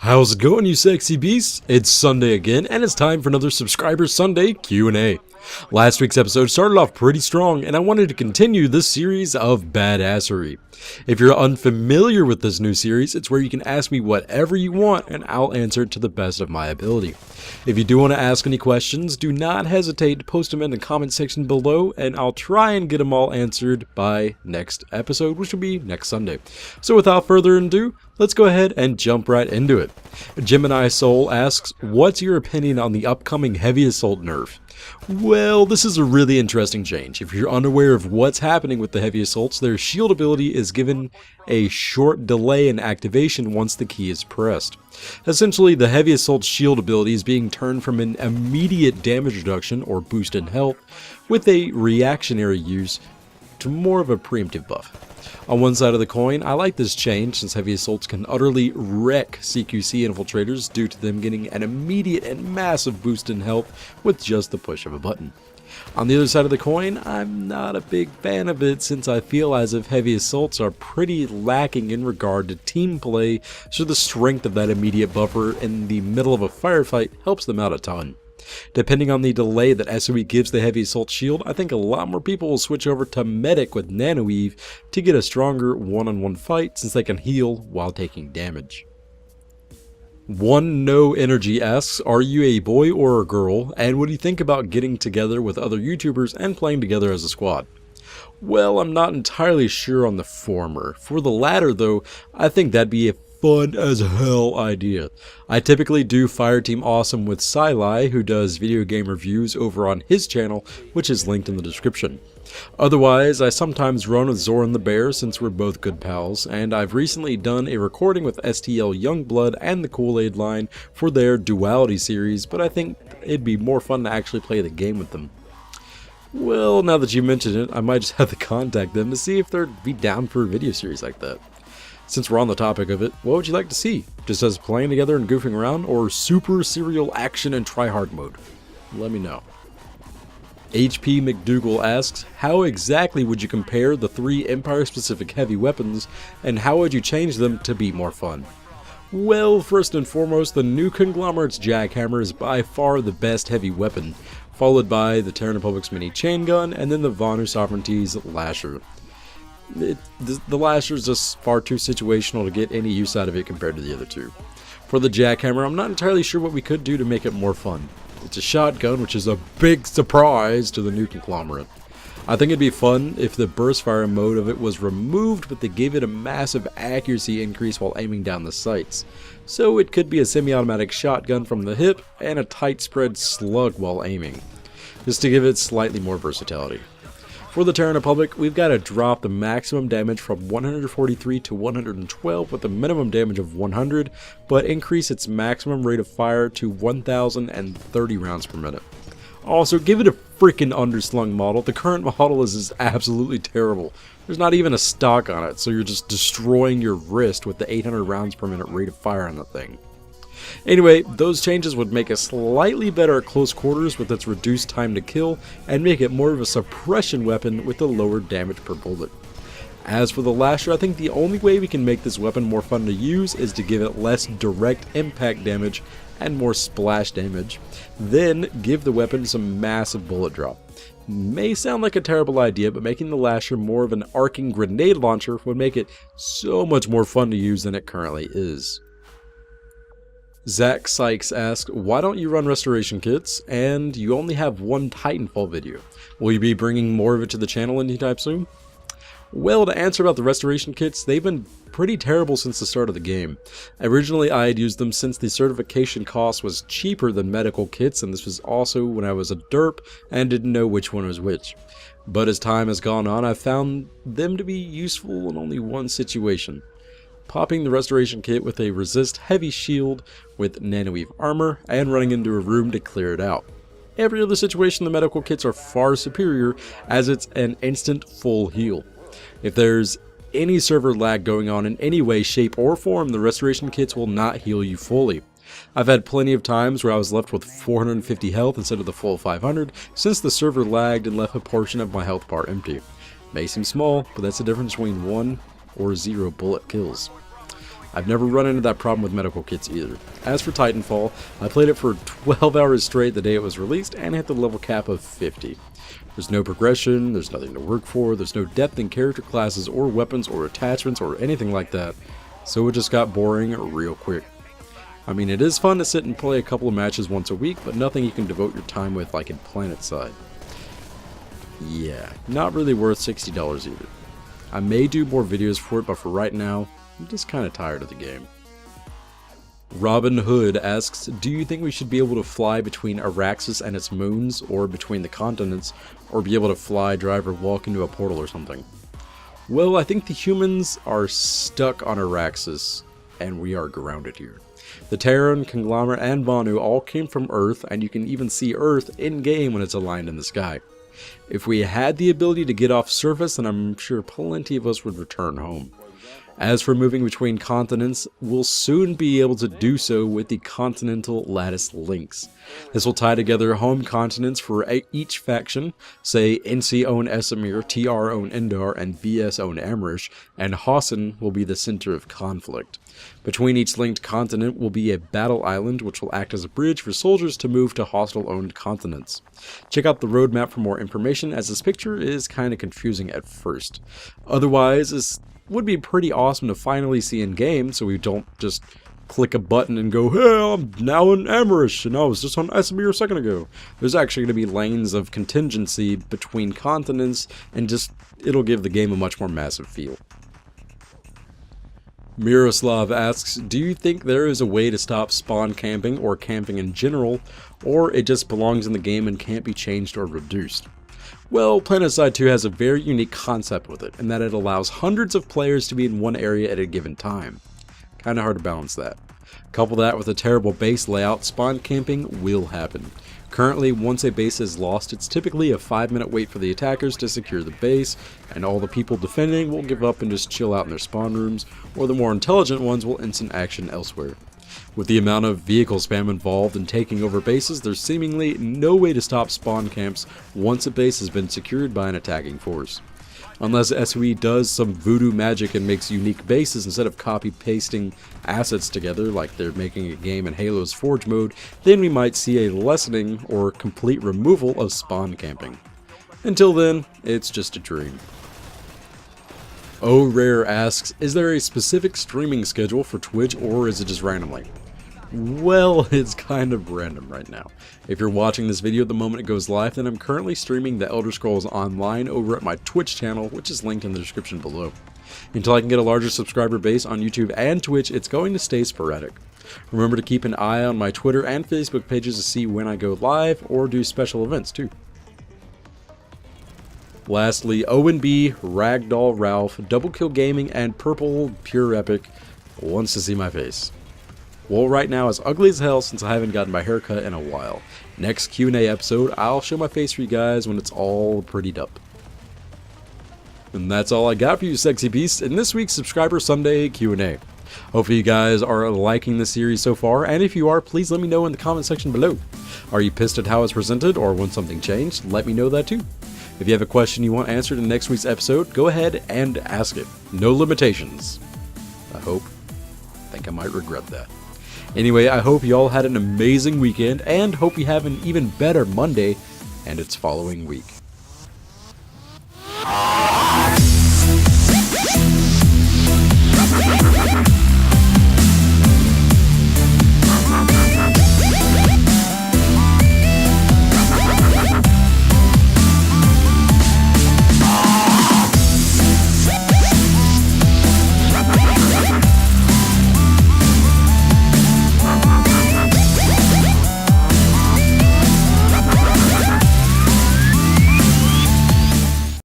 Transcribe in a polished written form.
How's it going, you sexy beasts? It's Sunday again, and it's time for another Subscriber Sunday Q&A. Last week's episode started off pretty strong, and I wanted to continue this series of badassery. If you're unfamiliar with this new series, it's where you can ask me whatever you want, and I'll answer it to the best of my ability. If you do want to ask any questions, do not hesitate to post them in the comment section below, and I'll try and get them all answered by next episode, which will be next Sunday. So without further ado, let's go ahead and jump right into it. Gemini Sol asks, what's your opinion on the upcoming Heavy Assault nerf? Well, this is a really interesting change. If you're unaware of what's happening with the Heavy Assaults, their shield ability is given a short delay in activation once the key is pressed. Essentially, the Heavy Assault shield ability is being turned from an immediate damage reduction or boost in health with a reactionary use to more of a preemptive buff. On one side of the coin, I like this change since Heavy Assaults can utterly wreck CQC infiltrators due to them getting an immediate and massive boost in health with just the push of a button. On the other side of the coin, I'm not a big fan of it since I feel as if Heavy Assaults are pretty lacking in regard to team play, so the strength of that immediate buffer in the middle of a firefight helps them out a ton. Depending on the delay that SOE gives the Heavy Assault shield, I think a lot more people will switch over to Medic with Nanoweave to get a stronger one-on-one fight since they can heal while taking damage. One No Energy asks, are you a boy or a girl, and what do you think about getting together with other YouTubers and playing together as a squad? Well, I'm not entirely sure on the former. For the latter though, I think that'd be a fun as hell idea. I typically do Fireteam Awesome with Selei, who does video game reviews over on his channel, which is linked in the description. Otherwise, I sometimes run with Zoran the Bear since we're both good pals, and I've recently done a recording with STL Youngblood and the Kool-Aid line for their Duality series, but I think it'd be more fun to actually play the game with them. Well, now that you mention it, I might just have to contact them to see if they'd be down for a video series like that. Since we're on the topic of it, what would you like to see? Just us playing together and goofing around, or super serial action and tryhard mode? Let me know. HP McDoogle asks, how exactly would you compare the 3 Empire-specific heavy weapons, and how would you change them to be more fun? Well, first and foremost, the new Conglomerate's Jackhammer is by far the best heavy weapon, followed by the Terran Republic's Mini Chain Gun, and then the Vonu Sovereignty's Lasher. The Lasher is just far too situational to get any use out of it compared to the other two. For the Jackhammer, I'm not entirely sure what we could do to make it more fun. It's a shotgun, which is a big surprise to the new Conglomerate. I think it'd be fun if the burst fire mode of it was removed, but they gave it a massive accuracy increase while aiming down the sights. So it could be a semi-automatic shotgun from the hip and a tight spread slug while aiming, just to give it slightly more versatility. For the Terran Republic, we've got to drop the maximum damage from 143 to 112 with a minimum damage of 100, but increase its maximum rate of fire to 1,030 rounds per minute. Also, give it a freaking underslung model. The current model is absolutely terrible. There's not even a stock on it, so you're just destroying your wrist with the 800 rounds per minute rate of fire on the thing. Anyway, those changes would make it slightly better at close quarters with its reduced time to kill, and make it more of a suppression weapon with a lower damage per bullet. As for the Lasher, I think the only way we can make this weapon more fun to use is to give it less direct impact damage and more splash damage, then give the weapon some massive bullet drop. May sound like a terrible idea, but making the Lasher more of an arcing grenade launcher would make it so much more fun to use than it currently is. Sykes asks, why don't you run restoration kits, and you only have one Titanfall video? Will you be bringing more of it to the channel anytime soon? Well, to answer about the restoration kits, they've been pretty terrible since the start of the game. Originally, I had used them since the certification cost was cheaper than medical kits, and this was also when I was a derp and didn't know which one was which. But as time has gone on, I've found them to be useful in only one situation: popping the restoration kit with a resist heavy shield with nanoweave armor and running into a room to clear it out. Every other situation, the medical kits are far superior as it's an instant full heal. If there's any server lag going on in any way, shape, or form, the restoration kits will not heal you fully. I've had plenty of times where I was left with 450 health instead of the full 500 since the server lagged and left a portion of my health bar empty. May seem small, but that's the difference between 1 or 0 bullet kills. I've never run into that problem with medical kits either. As for Titanfall, I played it for 12 hours straight the day it was released and hit the level cap of 50. There's no progression, there's nothing to work for, there's no depth in character classes or weapons or attachments or anything like that, so it just got boring real quick. I mean, it is fun to sit and play a couple of matches once a week, but nothing you can devote your time with like in Planetside. Yeah, not really worth $60 either. I may do more videos for it, but for right now, I'm just kind of tired of the game. Robin Hood asks, do you think we should be able to fly between Auraxis and its moons, or between the continents, or be able to fly, drive, or walk into a portal or something? Well, I think the humans are stuck on Auraxis, and we are grounded here. The Terran, Conglomerate, and Vanu all came from Earth, and you can even see Earth in-game when it's aligned in the sky. If we had the ability to get off surface, then I'm sure plenty of us would return home. As for moving between continents, we'll soon be able to do so with the Continental Lattice Links. This will tie together home continents for each faction, say NC own Esamir, TR own Endar, and VS own Amrish, and Hassan will be the center of conflict. Between each linked continent will be a battle island which will act as a bridge for soldiers to move to hostile-owned continents. Check out the roadmap for more information, as this picture is kinda confusing at first. Otherwise, this would be pretty awesome to finally see in game, so we don't just click a button and go, hey, I'm now in Amrish, and I was just on Esamir a second ago. There's actually going to be lanes of contingency between continents, and just, it'll give the game a much more massive feel. Miroslav asks, do you think there is a way to stop spawn camping, or camping in general, or it just belongs in the game and can't be changed or reduced? Well, Planetside 2 has a very unique concept with it, in that it allows hundreds of players to be in one area at a given time. Kinda hard to balance that. Couple that with a terrible base layout, spawn camping will happen. Currently, once a base is lost, it's typically a 5-minute wait for the attackers to secure the base, and all the people defending will give up and just chill out in their spawn rooms, or the more intelligent ones will instant action elsewhere. With the amount of vehicle spam involved in taking over bases, there's seemingly no way to stop spawn camps once a base has been secured by an attacking force. Unless SOE does some voodoo magic and makes unique bases instead of copy-pasting assets together like they're making a game in Halo's Forge mode, then we might see a lessening or complete removal of spawn camping. Until then, it's just a dream. OhhRare asks, is there a specific streaming schedule for Twitch, or is it just randomly? Well, it's kind of random right now. If you're watching this video the moment it goes live, then I'm currently streaming The Elder Scrolls Online over at my Twitch channel, which is linked in the description below. Until I can get a larger subscriber base on YouTube and Twitch, it's going to stay sporadic. Remember to keep an eye on my Twitter and Facebook pages to see when I go live, or do special events too. Lastly, ONB, Ragdoll Ralph, Double Kill Gaming, and Purple Pure Epic wants to see my face. Well, right now it's ugly as hell since I haven't gotten my hair cut in a while. Next Q&A episode, I'll show my face for you guys when it's all prettied up. And that's all I got for you, sexy beasts, in this week's Subscriber Sunday Q&A. Hopefully you guys are liking the series so far, and if you are, please let me know in the comment section below. Are you pissed at how it's presented, or want something changed? Let me know that too. If you have a question you want answered in next week's episode, go ahead and ask it. No limitations. I think I might regret that. Anyway, I hope you all had an amazing weekend, and hope you have an even better Monday and its following week.